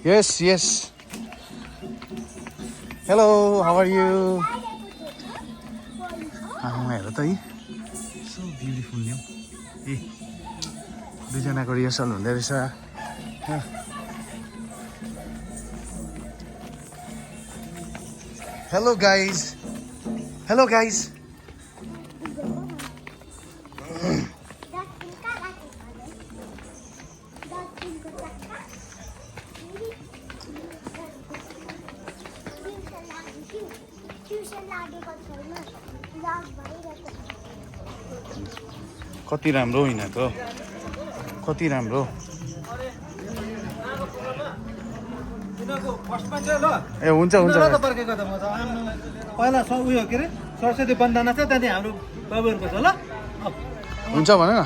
Yes, yes. Hello, how are you? हेर त है सो ब्युटिफुल न्यू ए दुईजनाको रिहर्सल हुँदै रहेछ हेलो गाइज हेलो गाइज कति राम्रो होइन त कति राम्रो ए हुन्छ हुन्छ पहिला उयो के अरे सरस्वती बन्दना छ त्यहाँदेखि हाम्रो बाबुहरूको छ ल हुन्छ भन न